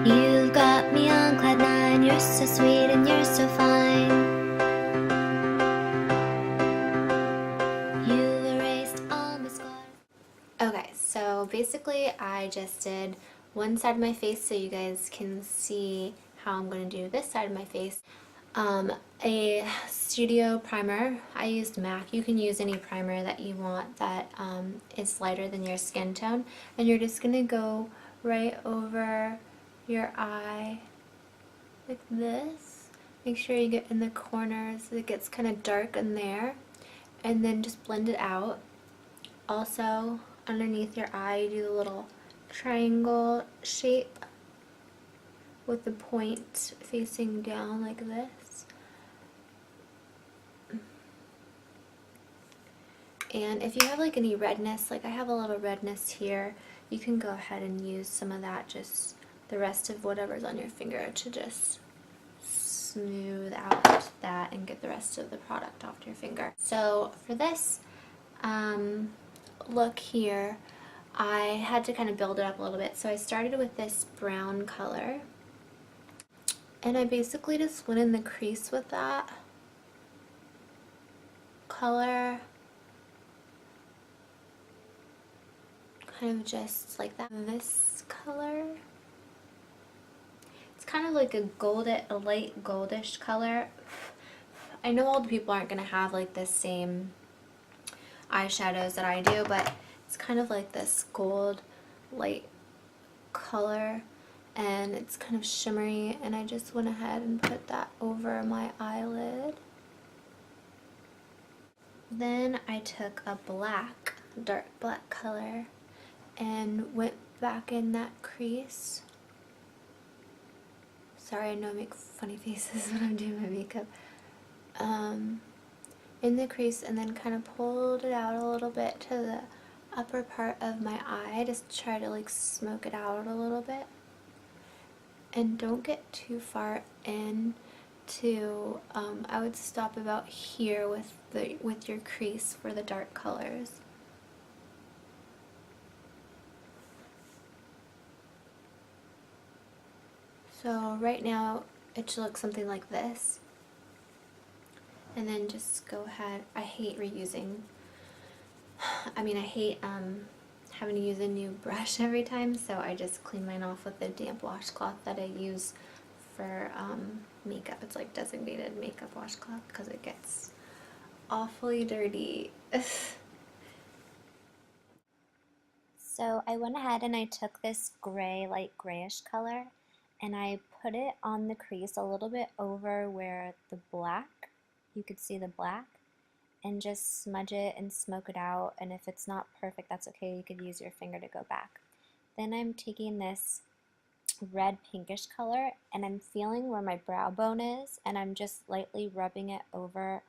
You've got me on cloud nine. You're so sweet and you're so fine. You've erased all my scars. Okay, so basically I just did one side of my face so you guys can see how I'm going to do this side of my face. A studio primer. I used MAC. You can use any primer that you want that is lighter than your skin tone. And you're just going to go right over your eye like this. Make sure you get in the corners so it gets kind of dark in there. And then just blend it out. Also, underneath your eye, you do the little triangle shape with the point facing down like this. And if you have like any redness, like I have a little redness here, you can go ahead and use some of that, just the rest of whatever's on your finger, to just smooth out that and get the rest of the product off your finger. So for this look here, I had to kind of build it up a little bit. So I started with this brown color, and I basically just went in the crease with that color, kind of just like that. This color, it's kind of like a light goldish color. I know all the people aren't gonna have like the same eyeshadows that I do, but it's kind of like this gold light color, and it's kind of shimmery, and I just went ahead and put that over my eyelid. Then I took a dark black color, and went back in that crease. Sorry, I know I make funny faces when I'm doing my makeup. In the crease, and then kind of pulled it out a little bit to the upper part of my eye. Just try to like smoke it out a little bit. And don't get too far in to, I would stop about here with your crease for the dark colors. So right now it should look something like this. And then just go ahead. I hate reusing. I hate having to use a new brush every time, so I just clean mine off with the damp washcloth that I use for makeup. It's like designated makeup washcloth because it gets awfully dirty. So I went ahead and I took this gray, light grayish color, and I put it on the crease a little bit over where the black, you could see the black, and just smudge it and smoke it out. And if it's not perfect, that's okay. You could use your finger to go back. Then I'm taking this red pinkish color, and I'm feeling where my brow bone is, and I'm just lightly rubbing it over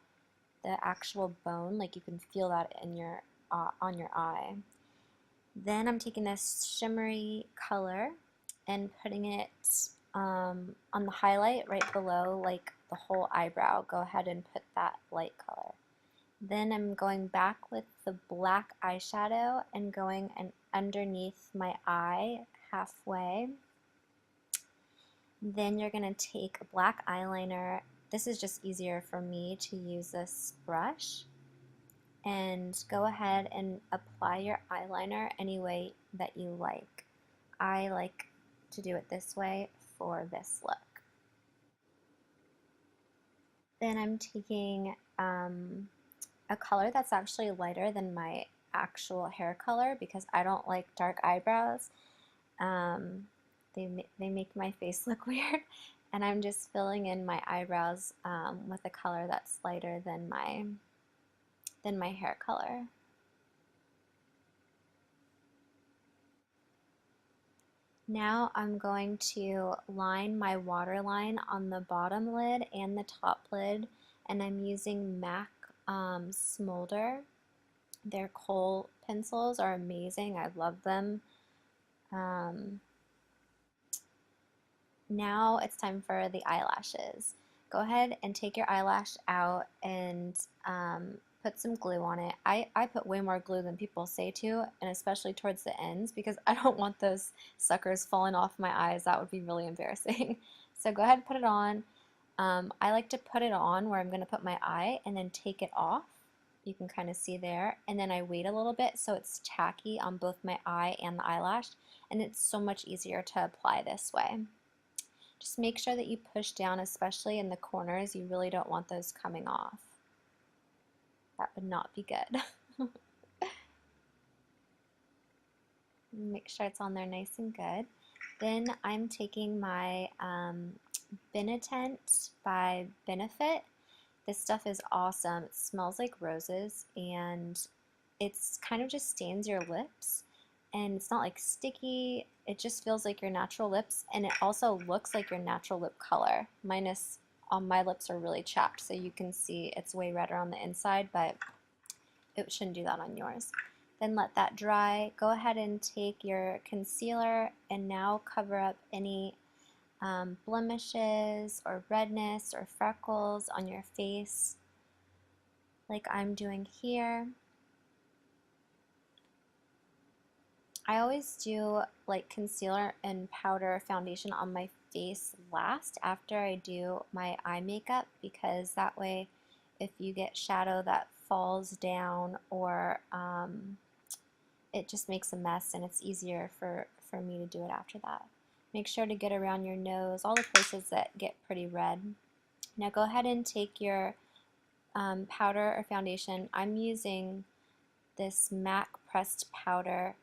the actual bone, like you can feel that in your on your eye. Then I'm taking this shimmery color and putting it on the highlight right below, like the whole eyebrow. Go ahead and put that light color. Then I'm going back with the black eyeshadow and going underneath my eye halfway. Then you're going to take a black eyeliner. This is just easier for me to use this brush. And go ahead and apply your eyeliner any way that you like. I like to do it this way for this look. Then I'm taking a color that's actually lighter than my actual hair color because I don't like dark eyebrows. They make my face look weird, and I'm just filling in my eyebrows with a color that's lighter than my hair color. Now I'm going to line my waterline on the bottom lid and the top lid, and I'm using MAC Smolder. Their kohl pencils are amazing. I love them. Now it's time for the eyelashes. Go ahead and take your eyelash out and put some glue on it. I put way more glue than people say to, and especially towards the ends because I don't want those suckers falling off my eyes. That would be really embarrassing. So go ahead and put it on. I like to put it on where I'm going to put my eye and then take it off. You can kind of see there. And then I wait a little bit so it's tacky on both my eye and the eyelash. And it's so much easier to apply this way. Just make sure that you push down, especially in the corners. You really don't want those coming off. That would not be good. Make sure it's on there nice and good. Then I'm taking my Benetent by Benefit. This stuff is awesome. It smells like roses and it's kind of just stains your lips and it's not like sticky. It just feels like your natural lips and it also looks like your natural lip color. Minus my lips are really chapped so you can see it's way redder on the inside, but it shouldn't do that on yours. Then let that dry. Go ahead and take your concealer and now cover up any blemishes or redness or freckles on your face like I'm doing here. I always do like concealer and powder foundation on my face last after I do my eye makeup because that way if you get shadow that falls down or it just makes a mess and it's easier for me to do it after that. Make sure to get around your nose, all the places that get pretty red. Now go ahead and take your powder or foundation. I'm using this MAC pressed powder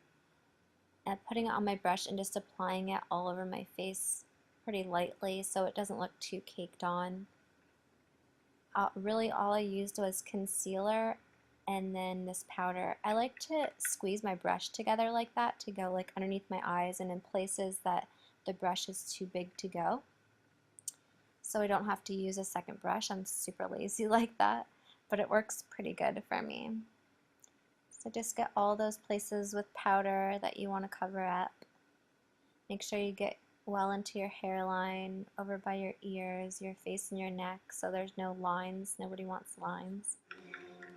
and putting it on my brush and just applying it all over my face pretty lightly so it doesn't look too caked on. Really all I used was concealer and then this powder. I like to squeeze my brush together like that to go like underneath my eyes and in places that the brush is too big to go. So I don't have to use a second brush. I'm super lazy like that, but it works pretty good for me. So just get all those places with powder that you want to cover up. Make sure you get well into your hairline, over by your ears, your face and your neck so there's no lines. Nobody wants lines.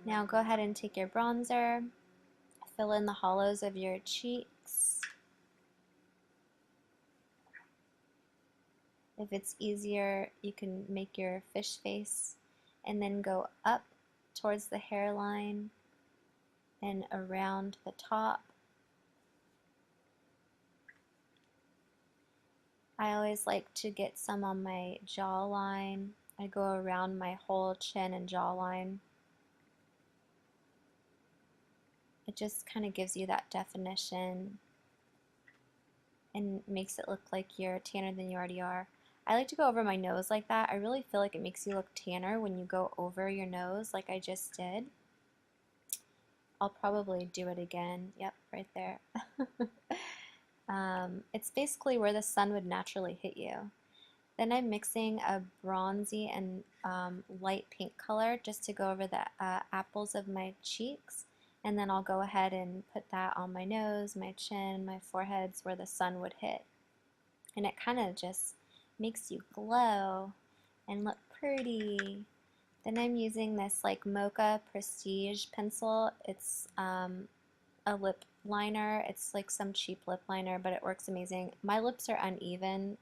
Now go ahead and take your bronzer, fill in the hollows of your cheeks. If it's easier, you can make your fish face and then go up towards the hairline and around the top. I always like to get some on my jawline. I go around my whole chin and jawline. It just kind of gives you that definition and makes it look like you're tanner than you already are. I like to go over my nose like that. I really feel like it makes you look tanner when you go over your nose like I just did. I'll probably do it again. Yep, right there. It's basically where the sun would naturally hit you. Then I'm mixing a bronzy and light pink color just to go over the apples of my cheeks. And then I'll go ahead and put that on my nose, my chin, my foreheads where the sun would hit. And it kind of just makes you glow and look pretty. Then I'm using this like Mocha Prestige pencil. It's a lip liner. It's like some cheap lip liner, but it works amazing. My lips are uneven.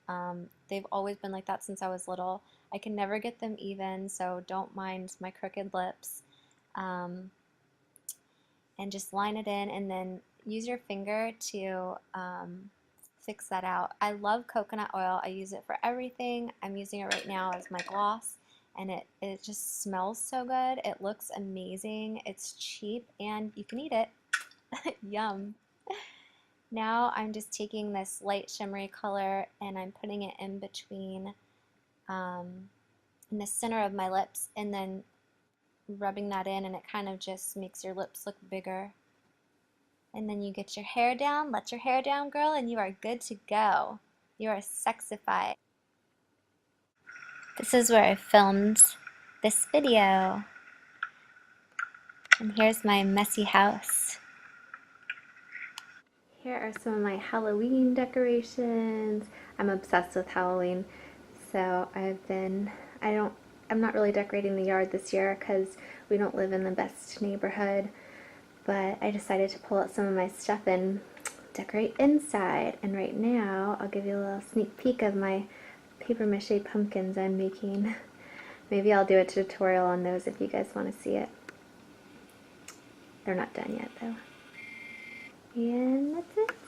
They've always been like that since I was little. I can never get them even, so don't mind my crooked lips. And just line it in and then use your finger to fix that out. I love coconut oil. I use it for everything. I'm using it right now as my gloss and it just smells so good. It looks amazing. It's cheap and you can eat it. Yum. Now I'm just taking this light shimmery color and I'm putting it in between in the center of my lips and then rubbing that in and it kind of just makes your lips look bigger. And then you get your hair down, let your hair down, girl, and you are good to go. You are sexified. This is where I filmed this video. And here's my messy house. Here are some of my Halloween decorations. I'm obsessed with Halloween. So I I'm not really decorating the yard this year because we don't live in the best neighborhood, but I decided to pull out some of my stuff and decorate inside. And right now, I'll give you a little sneak peek of my paper mache pumpkins I'm making. Maybe I'll do a tutorial on those if you guys want to see it. They're not done yet though. And that's it.